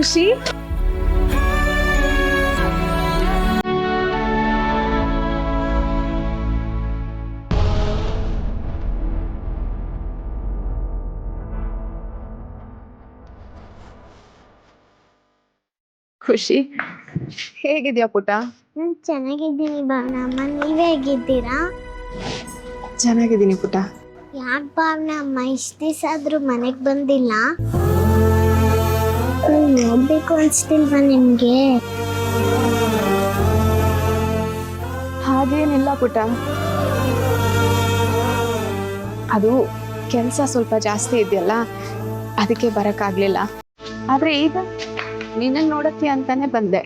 ಖುಷಿ ಖುಷಿ ಹೇಗಿದ್ಯಾ ಪುಟ? ಚೆನ್ನಾಗಿದ್ದೀನಿ ಭಾವನಮ್ಮ, ನೀವ್ ಹೇಗಿದ್ದೀರಾ? ಚೆನ್ನಾಗಿದ್ದೀನಿ ಪುಟ. ಯಾಕೆ ಭಾವನಮ್ಮ ಇಷ್ಟ ದಿವಸ ಆದ್ರೂ ಮನೆಗ್ ಬಂದಿಲ್ಲ? ನೋಡ್ಬೇಕು ಅನ್ಸ್ತಿಲ್ವಾ ನಿಮ್ಗೆ? ಹಾಗೇನಿಲ್ಲ ಪುಟ, ಅದು ಕೆಲಸ ಸ್ವಲ್ಪ ಜಾಸ್ತಿ ಇದೆಯಲ್ಲ, ಅದಕ್ಕೆ ಬರಕ್ಕಾಗ್ಲಿಲ್ಲ. ಆದ್ರೆ ಈಗ ನಿನ್ನ ನೋಡಕ್ಕೆ ಅಂತಾನೆ ಬಂದೆ.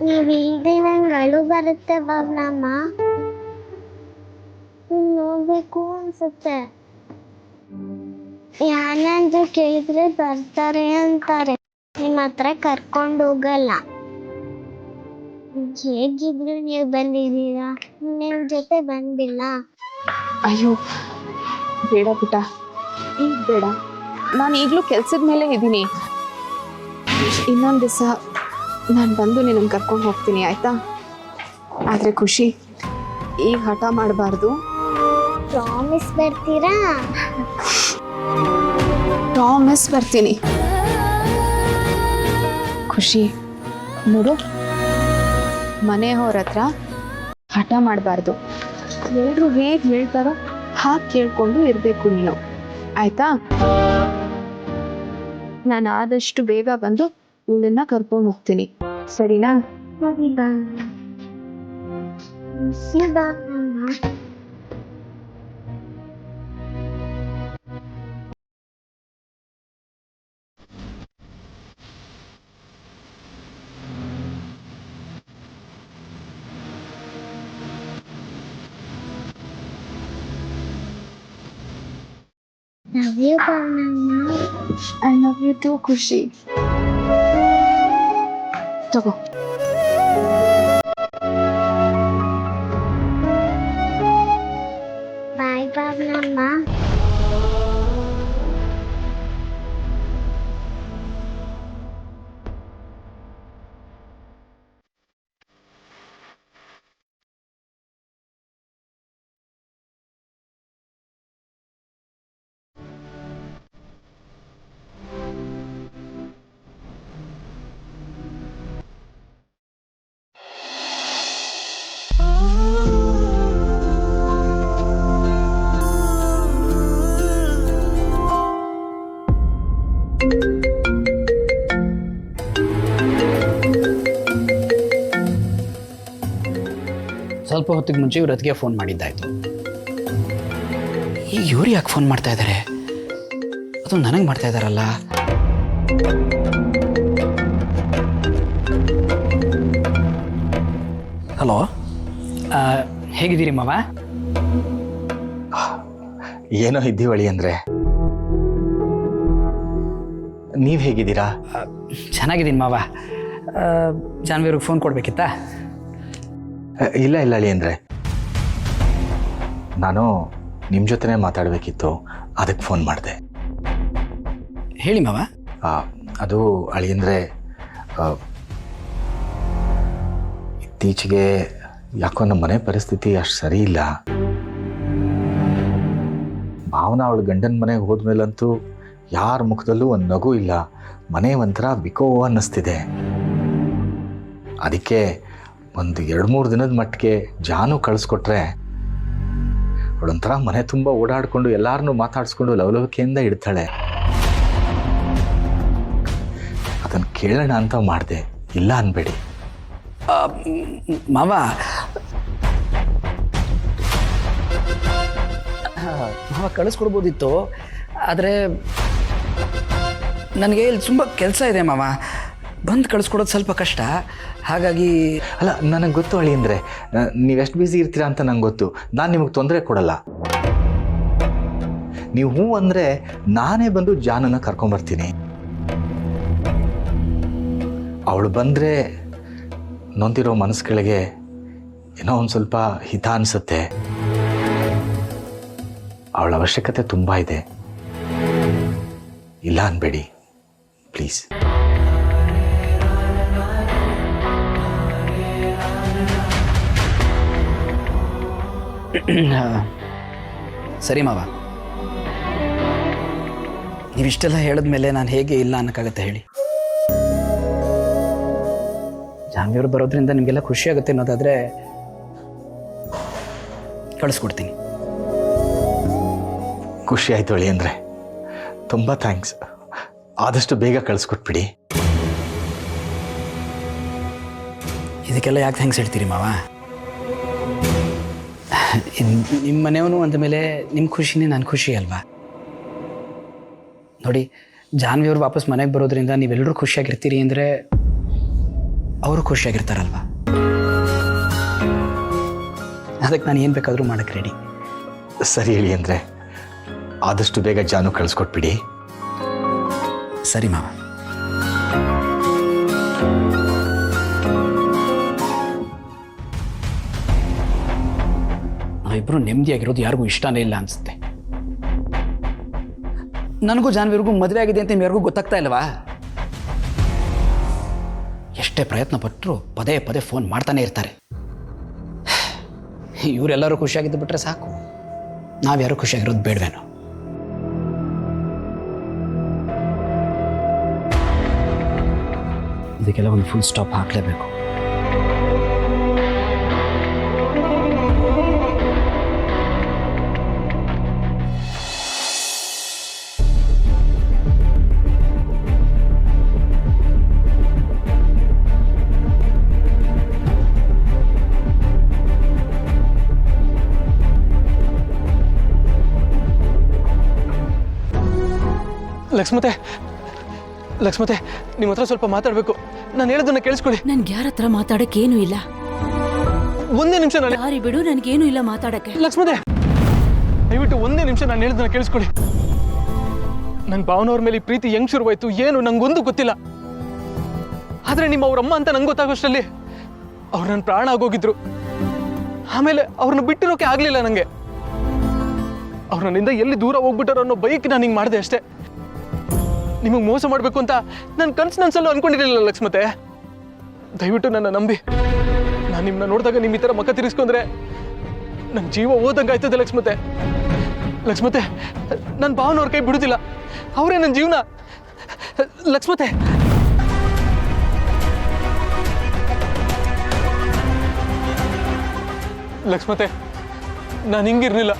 ನೀವ್ ಇಲ್ದೆ ನಂಗೆ ಅಳು ಬರುತ್ತೆ ಭಾವನಮ್ಮ. ನೋಡ್ಬೇಕು ಅನ್ಸುತ್ತೆ. ಯಾರಾದ್ರೂ ಕೇಳಿದ್ರೆ ಬರ್ತಾರೆ ಅಂತಾರೆ, ನಿಮ್ಮ ಹತ್ರ ಕರ್ಕೊಂಡು ಹೋಗಲ್ಲ. ಹೇಗಿದ್ರು ನೀವು ಬಂದಿದ್ದೀರಾ, ನಿಮ್ ಜೊತೆ ಬಂದಿಲ್ಲ. ಅಯ್ಯೋ ಬೇಡ ಪುಟ, ಈಗ ಬೇಡ. ನಾನು ಈಗಲೂ ಕೆಲ್ಸದ ಮೇಲೆ ಇದ್ದೀನಿ. ಇನ್ನೊಂದು ದಿವಸ ನಾನು ಬಂದು ನಿನ್ನನ್ನು ಕರ್ಕೊಂಡು ಹೋಗ್ತೀನಿ, ಆಯ್ತಾ? ಆದರೆ ಖುಷಿ, ಈಗ ಹಠ ಮಾಡಬಾರ್ದು. ಪ್ರಾಮಿಸ್ ಬರ್ತೀರಾ? ಪ್ರಾಮಿಸ್ ಬರ್ತೀನಿ. ಖುಷಿ ನೋಡು, ಮನೆಯವ್ರ ಹತ್ರ ಹಠ ಮಾಡಬಾರ್ದು. ಎಲ್ಲರೂ ಹೇಗೆ ಹೇಳ್ತಾರೋ ಹಾಗೆ ಕೇಳ್ಕೊಂಡು ಇರಬೇಕು ನೀನು, ಆಯ್ತಾ? ನಾನು ಆದಷ್ಟು ಬೇಗ ಬಂದು ನಿನ್ನ ಕರ್ಕೊಂಡು ಹೋಗ್ತೀನಿ, ಸರಿನಾ? Love you, Bhavanamma. I love you too, ಖುಷಿ. ತಗೋ. ಬಾಯ್ ಭಾವನಮ್ಮ. ಸ್ವಲ್ಪ ಹೊತ್ತಿಗೆ ಮುಂಚೆ ಇವ್ರ ಅದಕ್ಕೆ ಫೋನ್ ಮಾಡಿದ್ದಾಯ್ತು. ಈಗ ಇವ್ರು ಯಾಕೆ ಫೋನ್ ಮಾಡ್ತಾ ಇದ್ದಾರೆ? ಅದು ನನಗೆ ಮಾಡ್ತಾ ಇದ್ದಾರಲ್ಲ. ಹಲೋ, ಹೇಗಿದ್ದೀರಿ ಮಾವ? ಏನೋ ಇದ್ದೀವಳಿ ಅಂದರೆ, ನೀವು ಹೇಗಿದ್ದೀರಾ? ಚೆನ್ನಾಗಿದ್ದೀನಿ ಮಾವ. ಜಾನ್ವಿಯವ್ರಿಗೆ ಫೋನ್ ಕೊಡಬೇಕಿತ್ತಾ? ಇಲ್ಲ ಇಲ್ಲ ಅಳಿ ಅಂದರೆ, ನಾನು ನಿಮ್ಮ ಜೊತೆನೇ ಮಾತಾಡಬೇಕಿತ್ತು, ಅದಕ್ಕೆ ಫೋನ್ ಮಾಡಿದೆ. ಹೇಳಿ ಮಾವ. ಅದು ಅಳಿ ಅಂದರೆ, ಇತ್ತೀಚೆಗೆ ಯಾಕೋ ನಮ್ಮ ಮನೆ ಪರಿಸ್ಥಿತಿ ಅಷ್ಟು ಸರಿ ಇಲ್ಲ. ಭಾವನಾ ಅವಳು ಗಂಡನ ಮನೆಗೆ ಹೋದ್ಮೇಲಂತೂ ಯಾರ ಮುಖದಲ್ಲೂ ಒಂದು ನಗು ಇಲ್ಲ, ಮನೆ ಒಂಥರ ಬಿಕೋ ಅನ್ನಿಸ್ತಿದೆ. ಅದಕ್ಕೆ ಒಂದು 2-3 ದಿನದ ಮಟ್ಟಿಗೆ ಜಾನು ಕಳಿಸ್ಕೊಟ್ರೆ ಅವಳೊಂಥರ ಮನೆ ತುಂಬ ಓಡಾಡಿಕೊಂಡು ಎಲ್ಲರನ್ನೂ ಮಾತಾಡಿಸ್ಕೊಂಡು ಲವಲವಿಕೆಯಿಂದ ಇಡ್ತಾಳೆ. ಅದನ್ನು ಕೇಳೋಣ ಅಂತ ಮಾಡಿದೆ, ಇಲ್ಲ ಅನ್ಬೇಡಿ. ಮಾವ, ಮಾವ ಕಳಿಸ್ಕೊಡ್ಬೋದಿತ್ತು, ಆದರೆ ನನಗೆ ಇಲ್ಲಿ ತುಂಬ ಕೆಲಸ ಇದೆ ಮಾವ. ಬಂದು ಕಳಿಸ್ಕೊಡೋದು ಸ್ವಲ್ಪ ಕಷ್ಟ. ಹಾಗಾಗಿ ಅಲ್ಲ, ನನಗೆ ಗೊತ್ತು ಅಳಿ ಅಂದರೆ, ನೀವೆಷ್ಟು ಬ್ಯುಸಿ ಇರ್ತೀರಾ ಅಂತ ನಂಗೆ ಗೊತ್ತು. ನಾನು ನಿಮಗೆ ತೊಂದರೆ ಕೊಡಲ್ಲ. ನೀವು ಹ್ಞೂ ಅಂದರೆ ನಾನೇ ಬಂದು ಜಾನನ್ನ ಕರ್ಕೊಂಬರ್ತೀನಿ. ಅವಳು ಬಂದರೆ ನೊಂದಿರೋ ಮನಸ್ಸುಗಳಿಗೆ ಏನೋ ಒಂದು ಸ್ವಲ್ಪ ಹಿತ ಅನಿಸುತ್ತೆ. ಅವಳ ಅವಶ್ಯಕತೆ ತುಂಬ ಇದೆ, ಇಲ್ಲ ಅನ್ಬೇಡಿ ಪ್ಲೀಸ್. ಸರಿ ಮಾವ, ನೀವಿಷ್ಟೆಲ್ಲ ಹೇಳಿದ್ಮೇಲೆ ನಾನು ಹೇಗೆ ಇಲ್ಲ ಅನ್ನೋಕ್ಕಾಗತ್ತೆ ಹೇಳಿ? ಜಾನ್ವಿಯವರು ಬರೋದ್ರಿಂದ ನಿಮಗೆಲ್ಲ ಖುಷಿ ಆಗುತ್ತೆ ಅನ್ನೋದಾದರೆ ಕಳಿಸ್ಕೊಡ್ತೀನಿ. ಖುಷಿ ಆಯಿತು ಅಳಿ ಅಂದರೆ, ತುಂಬ ಥ್ಯಾಂಕ್ಸ್. ಆದಷ್ಟು ಬೇಗ ಕಳಿಸ್ಕೊಟ್ಬಿಡಿ. ಇದಕ್ಕೆಲ್ಲ ಯಾಕೆ ಥ್ಯಾಂಕ್ಸ್ ಹೇಳ್ತೀರಿ ಮಾವ? ನಿಮ್ಮ ಮನೆಯವನು ಅಂದಮೇಲೆ ನಿಮ್ಮ ಖುಷಿನೇ ನನ್ನ ಖುಷಿ ಅಲ್ವಾ? ನೋಡಿ, ಜಾನ್ವಿಯವರು ವಾಪಸ್ ಮನೆಗೆ ಬರೋದ್ರಿಂದ ನೀವೆಲ್ಲರೂ ಖುಷಿಯಾಗಿರ್ತೀರಿ ಅಂದರೆ ಅವರು ಖುಷಿಯಾಗಿರ್ತಾರಲ್ವ. ಅದಕ್ಕೆ ನಾನು ಏನು ಬೇಕಾದರೂ ಮಾಡೋಕ್ಕೆ ರೆಡಿ. ಸರಿ ಹೇಳಿ ಅಂದರೆ, ಆದಷ್ಟು ಬೇಗ ಜಾನು ಕಳಿಸ್ಕೊಟ್ಬಿಡಿ. ಸರಿ ಮಾವ. ನಾವಿಬ್ಬರು ನೆಮ್ಮದಿಯಾಗಿರೋದು ಯಾರಿಗೂ ಇಷ್ಟನೇ ಇಲ್ಲ ಅನಿಸುತ್ತೆ. ನನಗೂ ಜಾನ್ವಿಯರಿಗೂ ಮದುವೆ ಆಗಿದೆ ಅಂತ ಯಾರಿಗೂ ಗೊತ್ತಾಗ್ತಾ ಇಲ್ವಾ? ಎಷ್ಟೇ ಪ್ರಯತ್ನ ಪಟ್ಟರು ಪದೇ ಪದೇ ಫೋನ್ ಮಾಡ್ತಾನೆ ಇರ್ತಾರೆ. ಇವರೆಲ್ಲರೂ ಖುಷಿಯಾಗಿದ್ದು ಬಿಟ್ರೆ ಸಾಕು, ನಾವ್ಯಾರು ಖುಷಿಯಾಗಿರೋದು ಬೇಡವೇನೋ. ಇದಕ್ಕೆಲ್ಲ ಒಂದು ಫುಲ್ ಸ್ಟಾಪ್ ಹಾಕಲೇಬೇಕು. ಲಕ್ಷ್ಮತೆ, ನಿಮ್ಮ ಹತ್ರ ಸ್ವಲ್ಪ ಮಾತಾಡಬೇಕು. ನಾನು ಹೇಳೋದನ್ನ ಕೇಳಿಸ್ಕೊಳ್ಳಿ. ನನ್ಗೆ ಯಾರ ಹತ್ರ ಮಾತಾಡಕ್ಕೇನು ಇಲ್ಲ. ಒಂದೇ ನಿಮಿಷ. ದಾರಿ ಬಿಡು, ನನ್ಗೇನು ಇಲ್ಲ ಮಾತಾಡಕ್ಕೆ. ಲಕ್ಷ್ಮತೆ, ದಯವಿಟ್ಟು ಒಂದೇ ನಿಮಿಷ ನಾನು ಹೇಳೋದನ್ನ ಕೇಳಿಸ್ಕೊಳ್ಳಿ. ನನ್ನ ಭಾವನವ್ರ ಮೇಲೆ ಪ್ರೀತಿ ಹೆಂಗ್ ಶುರುವಾಯ್ತು ಏನು ನಂಗೊಂದು ಗೊತ್ತಿಲ್ಲ. ಆದ್ರೆ ನಿಮ್ಮ ಅವ್ರಮ್ಮ ಅಂತ ನಂಗೆ ಗೊತ್ತಾಗೋಷ್ಟರಲ್ಲಿ ಅವ್ರು ನನ್ನ ಪ್ರಾಣ ಆಗೋಗಿದ್ರು. ಆಮೇಲೆ ಅವ್ರನ್ನ ಬಿಟ್ಟಿರೋಕೆ ಆಗ್ಲಿಲ್ಲ ನಂಗೆ. ಅವ್ರು ನನ್ನಿಂದ ಎಲ್ಲಿ ದೂರ ಹೋಗ್ಬಿಟ್ಟಾರೋ ಅನ್ನೋ ಬೈಕ್ ನಾನು ಹಿಂಗೆ ಮಾಡಿದೆ ಅಷ್ಟೇ. ನಿಮಗೆ ಮೋಸ ಮಾಡಬೇಕು ಅಂತ ನನ್ನ ಕನಸಲ್ಲೂ ಅನ್ಕೊಂಡಿರಲಿಲ್ಲ ಲಕ್ಷ್ಮತೆ. ದಯವಿಟ್ಟು ನನ್ನ ನಂಬಿ. ನಾನು ನಿಮ್ಮನ್ನ ನೋಡಿದಾಗ ನಿಮ್ಮ ಈ ಥರ ಮಕ್ಕ ತಿರ್ಸ್ಕೊಂಡ್ರೆ ನನ್ನ ಜೀವ ಹೋದಂಗೆ ಆಯ್ತದೆ ಲಕ್ಷ್ಮತೆ. ನನ್ನ ಭಾವನವ್ರ ಕೈ ಬಿಡುದಿಲ್ಲ, ಅವರೇ ನನ್ನ ಜೀವನ. ಲಕ್ಷ್ಮತೆ, ನಾನು ಹಿಂಗಿರ್ಲಿಲ್ಲ.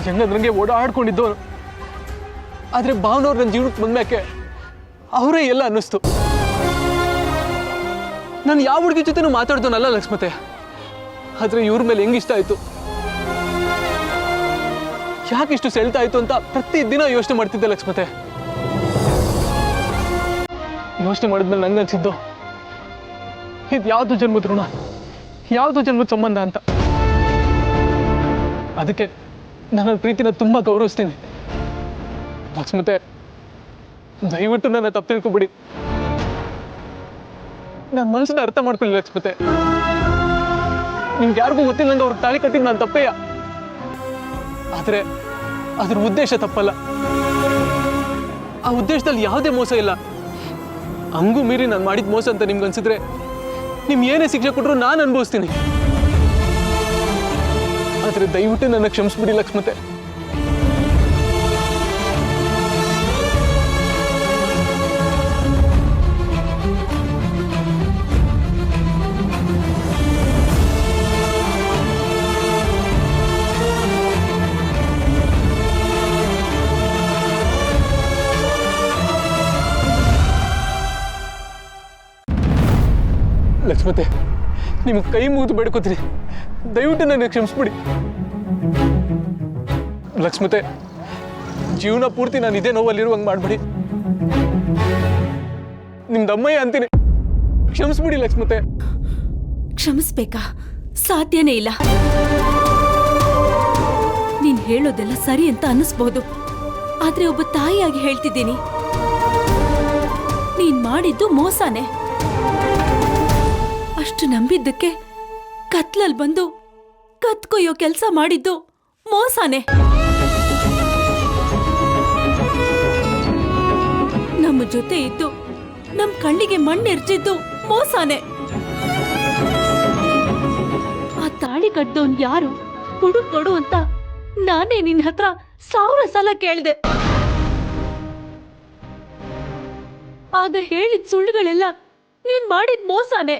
ಹೆಂಗಂದ್ರಂಗೆ ಓಡಾಡ್ಕೊಂಡಿದ್ದವನು. ಆದ್ರೆ ಭಾವನವ್ರು ನನ್ನ ಜೀವನಕ್ಕೆ ಬಂದ್ಮ್ಯಾಕೆ ಅವರೇ ಎಲ್ಲ ಅನ್ನಿಸ್ತು. ನಾನು ಯಾವ ಹುಡುಗಿ ಜೊತೆನೂ ಮಾತಾಡ್ದೋನಲ್ಲ ಲಕ್ಷ್ಮತೆ. ಆದ್ರೆ ಇವ್ರ ಮೇಲೆ ಹೆಂಗಿಷ್ಟ ಆಯ್ತು, ಯಾಕಿಷ್ಟು ಸೆಳ್ತಾ ಆಯ್ತು ಅಂತ ಪ್ರತಿ ದಿನ ಯೋಚನೆ ಮಾಡ್ತಿದ್ದೆ ಲಕ್ಷ್ಮತೆ. ಯೋಚನೆ ಮಾಡಿದ್ಮೇಲೆ ನಂಗೆ ಅನ್ಸಿದ್ದು, ಇದು ಯಾವ್ದು ಜನ್ಮದ ಋಣ, ಯಾವ್ದು ಜನ್ಮದ ಸಂಬಂಧ ಅಂತ. ಅದಕ್ಕೆ ನನ್ನ ಪ್ರೀತಿನ ತುಂಬಾ ಗೌರವಿಸ್ತೀನಿ ಲಕ್ಷ್ಮತೆ. ದಯವಿಟ್ಟು ನನ್ನ ತಪ್ಪು ತಿಳ್ಕೊಬಿಡಿ. ನನ್ನ ಮನಸ್ಸನ್ನ ಅರ್ಥ ಮಾಡ್ಕೊಳ್ಳಿ ಲಕ್ಷ್ಮತೆ. ನಿಮ್ಗೆ ಯಾರಿಗೂ ಗೊತ್ತಿಲ್ಲ ನಂಗೆ ಅವ್ರಿಗೆ ತಾಳಿ ಕಟ್ಟಿದ್ದು ನಾನು ತಪ್ಪೇಯ. ಆದ್ರೆ ಅದ್ರ ಉದ್ದೇಶ ತಪ್ಪಲ್ಲ. ಆ ಉದ್ದೇಶದಲ್ಲಿ ಯಾವುದೇ ಮೋಸ ಇಲ್ಲ. ಹಂಗೂ ಮೀರಿ ನಾನು ಮಾಡಿದ ಮೋಸ ಅಂತ ನಿಮ್ಗೆ ಅನ್ಸಿದ್ರೆ ನಿಮ್ಗೆ ಏನೇ ಶಿಕ್ಷೆ ಕೊಟ್ಟರು ನಾನು ಅನುಭವಿಸ್ತೀನಿ. ಆದ್ರೆ ದಯವಿಟ್ಟು ನನ್ನ ಕ್ಷಮಿಸ್ಬಿಡಿ ಲಕ್ಷ್ಮತೆ. ಲಕ್ಷ್ಮತೆ, ನಿಮ್ಗೆ ಕೈ ಮುಗಿದು ಬೇಡ್ಕೋತೀನಿ, ದಯವಿಟ್ಟು ನನಗೆ ಕ್ಷಮಿಸ್ಬಿಡಿ ಲಕ್ಷ್ಮತೆ. ಜೀವನ ಪೂರ್ತಿ ನಾನು ಇದೇ ನೋವಲ್ಲಿರುವಂಗೆ ಮಾಡ್ಬಿಡಿ. ನಿಮ್ದು ಅಮ್ಮಯ್ಯ ಅಂತೀನಿ, ಕ್ಷಮಿಸ್ಬಿಡಿ ಲಕ್ಷ್ಮತೆ. ಕ್ಷಮಿಸ್ಬೇಕಾ? ಸಾಧ್ಯನೇ ಇಲ್ಲ. ನೀನ್ ಹೇಳೋದೆಲ್ಲ ಸರಿ ಅಂತ ಅನ್ನಿಸ್ಬಹುದು, ಆದ್ರೆ ಒಬ್ಬ ತಾಯಿಯಾಗಿ ಹೇಳ್ತಿದ್ದೀನಿ, ನೀನ್ ಮಾಡಿದ್ದು ಮೋಸನೇ. ಅಷ್ಟು ನಂಬಿದ್ದಕ್ಕೆ ಕತ್ಲಲ್ಲಿ ಬಂದು ಕತ್ಕೊಯ್ಯೋ ಕೆಲಸ ಮಾಡಿದ್ದು ಮೋಸನೇ. ನಮ್ಮ ಜೊತೆ ಇದ್ದು ನಮ್ ಕಣ್ಣಿಗೆ ಮಣ್ಣೆರ್ಚಿದ್ದು ಮೋಸನೇ. ಆ ತಾಳಿ ಕಟ್ದವನ್ ಯಾರು ಹುಡುಕ್ ನೋಡು ಅಂತ ನಾನೇ ನಿನ್ ಹತ್ರ 1000 ಸಲ ಕೇಳ್ದೆ. ಆಗ ಹೇಳಿದ ಸುಳ್ಳುಗಳೆಲ್ಲ ನೀನ್ ಮಾಡಿದ ಮೋಸನೇ.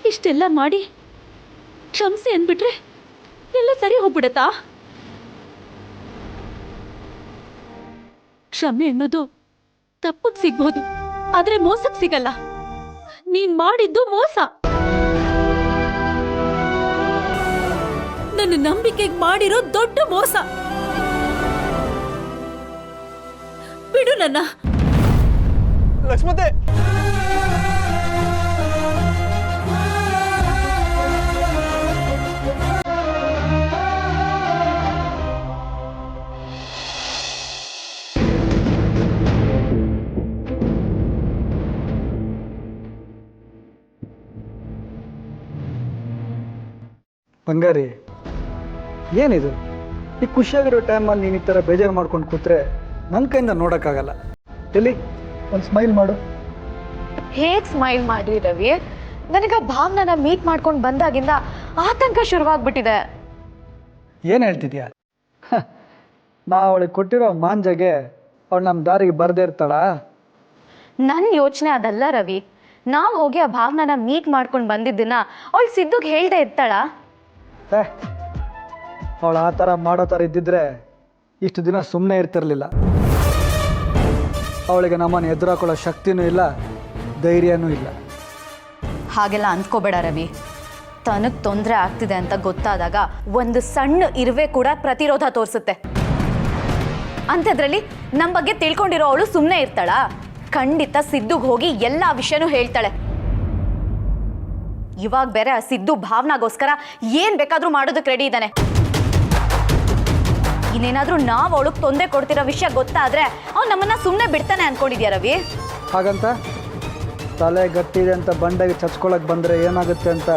ಇಷ್ಟೆಲ್ಲ ಮಾಡಿ ಕ್ಷಮಿಸಿ ಅಂದ್ಬಿಟ್ರೆ ಎಲ್ಲ ಸರಿ ಹೋಗ್ಬಿಡತ್ತಾ? ಕ್ಷಮೆ ಅನ್ನೋದು ತಪ್ಪಕ್ ಸಿಗ್ಬೋದು, ಆದ್ರೆ ಮೋಸಕ್ ಸಿಗಲ್ಲ. ನೀನ್ ಮಾಡಿದ್ದು ಮೋಸ. ನನ್ನ ನಂಬಿಕೆಗೆ ಮಾಡಿರೋ ದೊಡ್ಡ ಮೋಸ. ಬಿಡು ನನ್ನ. ಲಕ್ಷ್ಮತೆ, ಬಂಗಾರಿ, ಏನಿದು? ಈ ಖುಷಿಯಾಗಿರೋ ಟೈಮಲ್ಲಿ ನೀನು ಈ ಥರ ಬೇಜಾರು ಮಾಡ್ಕೊಂಡು ಕೂತ್ರೆ ನನ್ನ ಕೈಯಿಂದ ನೋಡೋಕ್ಕಾಗಲ್ಲ. ಎಲ್ಲಿ ಒಂದು ಸ್ಮೈಲ್ ಮಾಡು. ಹೇಗೆ ಸ್ಮೈಲ್ ಮಾಡ್ರಿ ರವಿ? ನನಗೆ ಭಾವನನ ಮೀಟ್ ಮಾಡ್ಕೊಂಡು ಬಂದಾಗಿಂದ ಆತಂಕ ಶುರುವಾಗ್ಬಿಟ್ಟಿದೆ. ಏನು ಹೇಳ್ತಿದ್ಯಾ? ನಾವು ಅವಳಿಗೆ ಕೊಟ್ಟಿರೋ ಮಾಂಜಗೆ ಅವಳು ನಮ್ಮ ದಾರಿಗೆ ಬರದೇ ಇರ್ತಾಳ? ನನ್ನ ಯೋಚನೆ ಅದಲ್ಲ ರವಿ. ನಾವು ಹೋಗಿ ಆ ಭಾವನನ ಮೀಟ್ ಮಾಡ್ಕೊಂಡು ಬಂದಿದ್ದನ್ನ ಅವಳು ಸಿದ್ದುಗೆ ಹೇಳ್ದೆ ಇರ್ತಾಳ? ಅವಳು ಆ ಥರ ಮಾಡೋ ಥರ ಇದ್ದಿದ್ರೆ ಇಷ್ಟು ದಿನ ಸುಮ್ಮನೆ ಇರ್ತಿರ್ಲಿಲ್ಲ. ಅವಳಿಗೆ ನಮ್ಮನ್ನು ಎದುರಾಕೊಳ್ಳೋ ಶಕ್ತಿನೂ ಇಲ್ಲ, ಧೈರ್ಯನೂ ಇಲ್ಲ. ಹಾಗೆಲ್ಲ ಅಂದ್ಕೋಬೇಡ ರವಿ. ತನಗೆ ತೊಂದರೆ ಆಗ್ತಿದೆ ಅಂತ ಗೊತ್ತಾದಾಗ ಒಂದು ಸಣ್ಣ ಇರುವೆ ಕೂಡ ಪ್ರತಿರೋಧ ತೋರಿಸುತ್ತೆ. ಅಂಥದ್ರಲ್ಲಿ ನಮ್ಮ ಬಗ್ಗೆ ತಿಳ್ಕೊಂಡಿರೋ ಅವಳು ಸುಮ್ಮನೆ ಇರ್ತಾಳ? ಖಂಡಿತ ಸಿದ್ದುಗೆ ಹೋಗಿ ಎಲ್ಲ ವಿಷಯನೂ ಹೇಳ್ತಾಳೆ. ಇವಾಗ ಬೇರೆ ಆ ಸಿದ್ದು ಭಾವನಾಗೋಸ್ಕರ ಏನ್ ಬೇಕಾದ್ರೂ ಮಾಡೋದಕ್ಕೆ ರೆಡಿ ಇದ್ದಾನೆ. ಇನ್ನೇನಾದ್ರೂ ನಾವು ಅವಳಿಗೆ ತೊಂದರೆ ಕೊಡ್ತಿರೋ ವಿಷಯ ಗೊತ್ತಾದ್ರೆ ಅವ್ನು ನಮ್ಮನ್ನ ಸುಮ್ಮನೆ ಬಿಡ್ತಾನೆ ಅನ್ಕೊಂಡಿದ್ಯಾ ರವಿ? ಹಾಗಂತ ತಲೆ ಗಟ್ಟಿದೆ ಅಂತ ಬಂಡೆಗೆ ಚಚ್ಕೊಳಕ್ಕೆ ಬಂದರೆ ಏನಾಗುತ್ತೆ ಅಂತ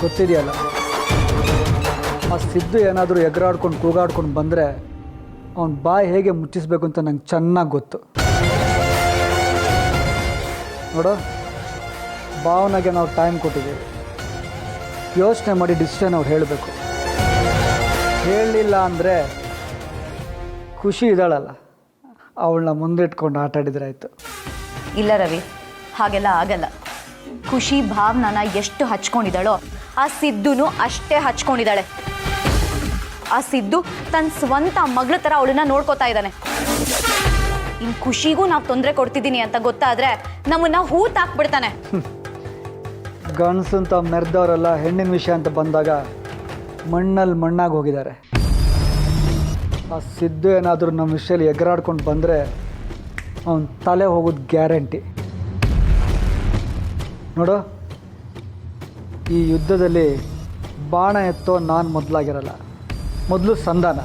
ಗೊತ್ತಿದೆಯಲ್ಲ. ಆ ಸಿದ್ದು ಏನಾದರೂ ಎಗರಾಡ್ಕೊಂಡು ಕೂಗಾಡ್ಕೊಂಡು ಬಂದರೆ ಅವನ ಬಾಯಿ ಹೇಗೆ ಮುಚ್ಚಿಸ್ಬೇಕು ಅಂತ ನಂಗೆ ಚೆನ್ನಾಗಿ ಗೊತ್ತು. ನೋಡು, ಭಾವನೆಗೆ ನಾವು ಟೈಮ್ ಕೊಟ್ಟಿದ್ದೀವಿ. ಯೋಚನೆ ಮಾಡಿ ಡಿಸಿಷನ್ ಅವ್ರು ಹೇಳಬೇಕು. ಹೇಳಲಿಲ್ಲ ಅಂದರೆ ಖುಷಿ ಇದ್ದಾಳಲ್ಲ, ಅವಳನ್ನ ಮುಂದಿಟ್ಕೊಂಡು ಆಟಾಡಿದ್ರೆ ಆಯಿತು. ಇಲ್ಲ ರವಿ, ಹಾಗೆಲ್ಲ ಆಗಲ್ಲ. ಖುಷಿ ಭಾವನಾನ ಎಷ್ಟು ಹಚ್ಕೊಂಡಿದ್ದಾಳೋ ಆ ಸಿದ್ದುನು ಅಷ್ಟೇ ಹಚ್ಕೊಂಡಿದ್ದಾಳೆ. ಆ ಸಿದ್ದು ತನ್ನ ಸ್ವಂತ ಮಗಳ ಥರ ಅವಳನ್ನ ನೋಡ್ಕೋತಾ ಇದ್ದಾನೆ. ಇನ್ನು ಖುಷಿಗೂ ನಾವು ತೊಂದರೆ ಕೊಡ್ತಿದ್ದೀನಿ ಅಂತ ಗೊತ್ತಾದ್ರೆ ನಮ್ಮನ್ನ ಹೂತಾಕ್ಬಿಡ್ತಾನೆ. ಗಂಡಸು ಅಂತ ಮೆರೆದವರೆಲ್ಲ ಹೆಣ್ಣಿನ ವಿಷಯ ಅಂತ ಬಂದಾಗ ಮಣ್ಣಲ್ಲಿ ಮಣ್ಣಾಗಿ ಹೋಗಿದ್ದಾರೆ. ಆ ಸಿದ್ದು ಏನಾದರೂ ನಮ್ಮ ವಿಷಯದಲ್ಲಿ ಎಗರಾಡ್ಕೊಂಡು ಬಂದರೆ ಅವನ ತಲೆ ಹೋಗೋದು ಗ್ಯಾರಂಟಿ. ನೋಡು, ಈ ಯುದ್ಧದಲ್ಲಿ ಬಾಣ ಎತ್ತೋ ನಾನು ಮೊದಲಾಗಿರಲ್ಲ, ಮೊದಲು ಸಂಧಾನ.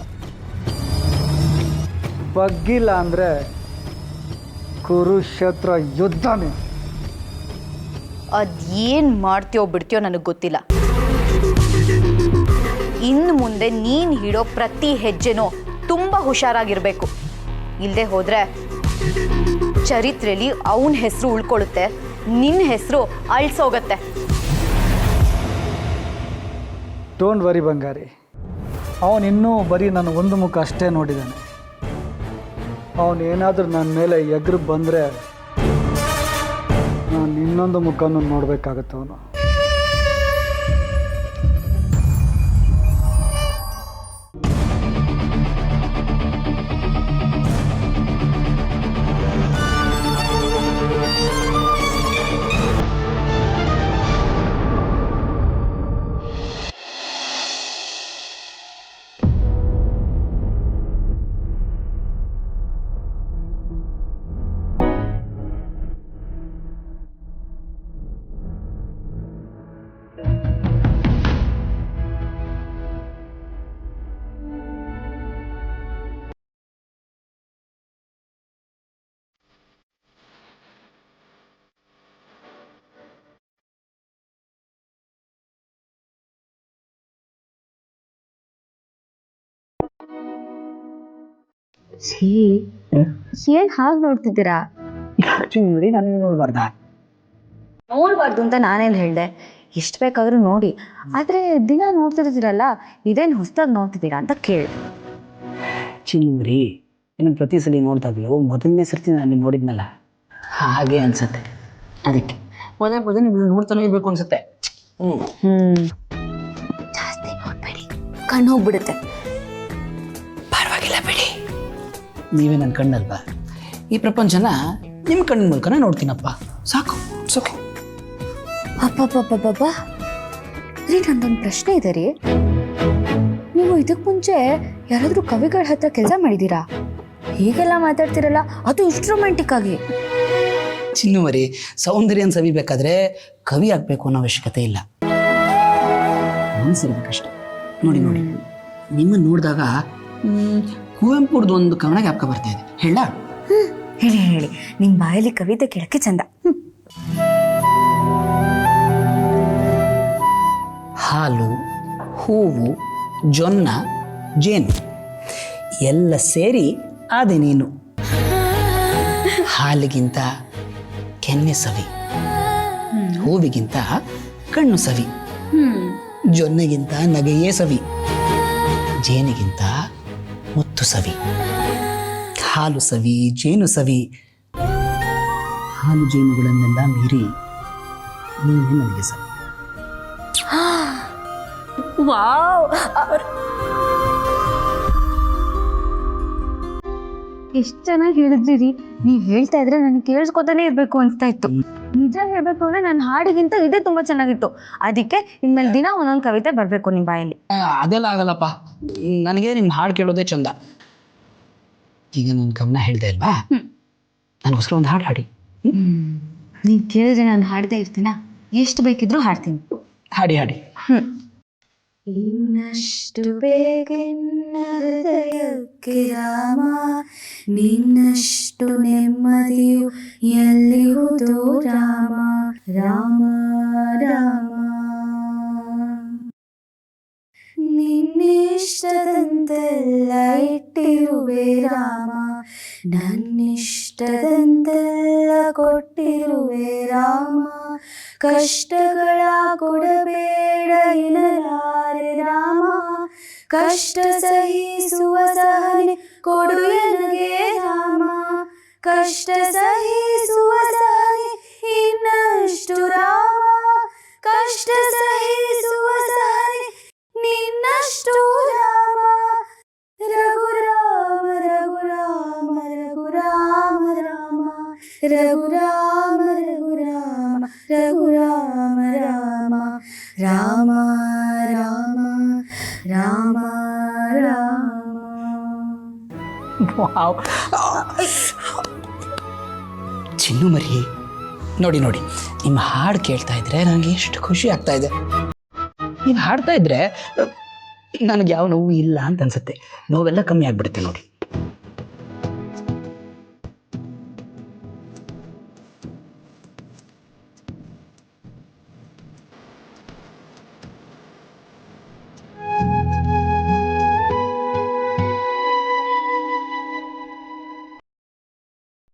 ಬಗ್ಗಿಲ್ಲ ಅಂದರೆ ಕುರುಕ್ಷೇತ್ರ ಯುದ್ಧನೇ. ಅದೇನು ಮಾಡ್ತೀಯೋ ಬಿಡ್ತೀಯೋ ನನಗೆ ಗೊತ್ತಿಲ್ಲ. ಇನ್ನು ಮುಂದೆ ನೀನು ಹಿಡೋ ಪ್ರತಿ ಹೆಜ್ಜೆನೂ ತುಂಬ ಹುಷಾರಾಗಿರಬೇಕು. ಇಲ್ಲದೆ ಹೋದರೆ ಚರಿತ್ರೆಯಲ್ಲಿ ಅವನ ಹೆಸರು ಉಳ್ಕೊಳ್ಳುತ್ತೆ, ನಿನ್ನ ಹೆಸರು ಅಳಿಸೋಗತ್ತೆ. ಡೋಂಟ್ ವರಿ ಬಂಗಾರಿ, ಅವನಿನ್ನೂ ಬರೀ ನನ್ನ ಒಂದು ಮುಖ ಅಷ್ಟೇ ನೋಡಿದ್ದಾನೆ. ಅವನೇನಾದರೂ ನನ್ನ ಮೇಲೆ ಎಗ್ರು ಬಂದರೆ ನಾನು ಇನ್ನೊಂದು ಮುಖನೂ ನೋಡಬೇಕಾಗತ್ತೆ. ಅವನು ಏನ್ ಹಾಗೆ ನೋಡ್ತಿದ್ದೀರಾ? ನೋಡಿ ನಾನು ನೋಡ್ಬಾರ್ದ? ನೋಡ್ಬಾರ್ದು ಅಂತ ನಾನೇನು ಹೇಳ್ದೆ? ಎಷ್ಟು ಬೇಕಾದರೂ ನೋಡಿ. ಆದರೆ ದಿನ ನೋಡ್ತಿರ್ತೀರಲ್ಲ, ಇದೇನು ಹೊಸ್ದಾಗಿ ನೋಡ್ತಿದ್ದೀರಾ ಅಂತ ಕೇಳಿ. ಚಿನ್ನೂರಿ ಇನ್ನು ಪ್ರತಿ ಸಲ ನೋಡಿದಾಗಲೂ ಮೊದಲನೇ ಸರ್ತಿ ನಾನು ನೋಡಿದ್ನಲ್ಲ ಹಾಗೆ ಅನ್ಸುತ್ತೆ. ಅದಕ್ಕೆ ಪದೇ ನೀವು ನೋಡ್ತಾನೆ ಇರಬೇಕು ಅನ್ಸುತ್ತೆ. ಜಾಸ್ತಿ ನೋಡ್ಬೇಡಿ, ಕಣ್ಣು ಹೋಗ್ಬಿಡುತ್ತೆ. ಪರವಾಗಿಲ್ಲ ಬಿಡಿ, ನೀವೇ ನನ್ನ ಕಣ್ಣಲ್ವಾ? ಈ ಪ್ರಪಂಚನ ನಿಮ್ಮ ಕಣ್ಣಿನ ಮೂಲಕನೇ ನೋಡ್ತೀನಪ್ಪ, ಸಾಕು. ಓಕೆ. ಅಪ್ಪಪ್ಪಪ್ಪಬ್ಬ ರೀ, ನಂದೊಂದು ಪ್ರಶ್ನೆ ಇದೆ ರೀ. ನೀವು ಇದಕ್ಕೆ ಮುಂಚೆ ಯಾರಾದರೂ ಕವಿಗಳ ಹತ್ರ ಕೆಲಸ ಮಾಡಿದ್ದೀರಾ? ಹೀಗೆಲ್ಲ ಮಾತಾಡ್ತಿರಲ್ಲ, ಅದು ಇಷ್ಟು ರೊಮ್ಯಾಂಟಿಕ್ ಆಗಿ. ಚಿನ್ನುವರಿ, ಸೌಂದರ್ಯನ ಸವಿಬೇಕಾದ್ರೆ ಕವಿ ಆಗಬೇಕು ಅನ್ನೋ ಅವಶ್ಯಕತೆ ಇಲ್ಲ, ಮನಸ್ಸಿರ್ಬೇಕಷ್ಟೆ. ನೋಡಿ ನಿಮ್ಮನ್ನು ನೋಡಿದಾಗ ಕುವೆಂಪುರ್ದು ಒಂದು ಕವನ ಜ್ಞಾಪಕ ಬರ್ತಾ ಇದೆ, ಹೇಳ? ಹೇಳಿ, ನಿಮ್ಮ ಬಾಯಲ್ಲಿ ಕವಿತೆ ಕೇಳಕ್ಕೆ ಚಂದ. ಹಾಲು, ಹೂವು, ಜೊನ್ನ, ಜೇನು ಎಲ್ಲ ಸೇರಿ ಆದೆ ನೀನು. ಹಾಲಿಗಿಂತ ಕೆನ್ನೆ ಸವಿ, ಹೂವಿಗಿಂತ ಕಣ್ಣು ಸವಿ, ಜೊನ್ನೆಗಿಂತ ನಗೆಯೇ ಸವಿ, ಜೇನಿಗಿಂತ ಮುತ್ತು ಸವಿ. ಹಾಲು ಸವಿ, ಜೇನು ಸವಿ, ಹಾಲು ಜೇನುಗಳನ್ನೆಲ್ಲ ಮೀರಿ ನೀವೇ ನನಗೆ ಸವಿ. ವಾವ್, ಎಷ್ಟು ಚೆನ್ನಾಗಿ ಹೇಳಿದ್ರಿ ರೀ. ನೀವು ಹೇಳ್ತಾ ಇದ್ರೆ ನನಗೆ ಕೇಳಿಸ್ಕೊತಾನೆ ಇರಬೇಕು ಅನ್ಸ್ತಾ ಇತ್ತು. ನಿಜ ಹೇಳ್ಬೇಕು ಅಂದ್ರೆ ನನ್ನ ಹಾಡಿಗಿಂತ ಇದೇ ತುಂಬಾ ಚೆನ್ನಾಗಿತ್ತು. ಅದಕ್ಕೆ ಇನ್ಮೇಲೆ ದಿನ ಒಂದೊಂದು ಕವಿತೆ ಬರಬೇಕು ನಿಮ್ಮ ಬಾಯಲ್ಲಿ. ಅದೆಲ್ಲ ಆಗಲ್ಲಪ್ಪ, ನನಗೆ ನಿಮ್ಮ ಹಾಡು ಕೇಳೋದೇ ಚಂದ. ಈಗ ನನ್ನ ಗಮನ ಹೇಳ್ದೆ ಅಲ್ವಾ, ನನಗೋಸ್ಕರ ಒಂದು ಹಾಡು ಹಾಡಿ. ನೀವು ಕೇಳಿದ್ರೆ ನಾನು ಹಾಡದೇ ಇರ್ತೀನಾ? ಎಷ್ಟು ಬೇಕಿದ್ರೂ ಹಾಡ್ತೀನಿ. ಹಾಡಿ ಹಾಡಿ. ಇನ್ನಷ್ಟು ಬೇಗೆನ್ನ ಹೃದಯಕ್ಕೆ ರಾಮ, ನಿನ್ನಷ್ಟು ನೆಮ್ಮದಿಯು ಎಲ್ಲಿಹುದು ರಾಮ, ರಾಮ ರಾಮ. ನಿನ್ನಿಷ್ಟದಂತೆಲ್ಲ ಇಟ್ಟಿರುವೆ ರಾಮ, ನನ್ನಿಷ್ಟದಂತೆಲ್ಲ ಕೊಟ್ಟಿರುವೆ ರಾಮ. ಕಷ್ಟಗಳ ಕೊಡಬೇಡ ಎನ್ನಲಾರೆ ರಾಮ, ಕಷ್ಟ ಸಹಿಸುವ ಸಹನೆ ಕೊಡು ನನಗೆ ರಾಮ. ಕಷ್ಟ ಸಹಿಸುವ ಸಹನೆ ಇನ್ನಷ್ಟು ರಾಮ, ಕಷ್ಟ ಸಹಿಸುವ ಸಹನೆ ನಿನ್ನಷ್ಟು ರಾಮ. ರಘುರಾಮ ರಘುರಾಮ ರಘುರಾಮ ರಾಮ, ರಘುರಾಮ ರಘುರಾಮ ರಘುರಾಮ ರಾಮ, ರಾಮ ರಾಮ ರಾಮ ರಾಮ. ಚಿನ್ನು ಮರಿ, ನೋಡಿ ನಿಮ್ಮ ಹಾಡು ಕೇಳ್ತಾ ಇದ್ರೆ ನನಗೆ ಎಷ್ಟು ಖುಷಿ ಆಗ್ತಾ ಇದೆ. ನೀವು ಹಾಡ್ತಾ ಇದ್ರೆ ನನಗೆ ಯಾವ ನೋವು ಇಲ್ಲ ಅಂತ ಅನ್ಸುತ್ತೆ. ನೋವೆಲ್ಲ ಕಮ್ಮಿ ಆಗ್ಬಿಡುತ್ತೆ ನೋಡಿ.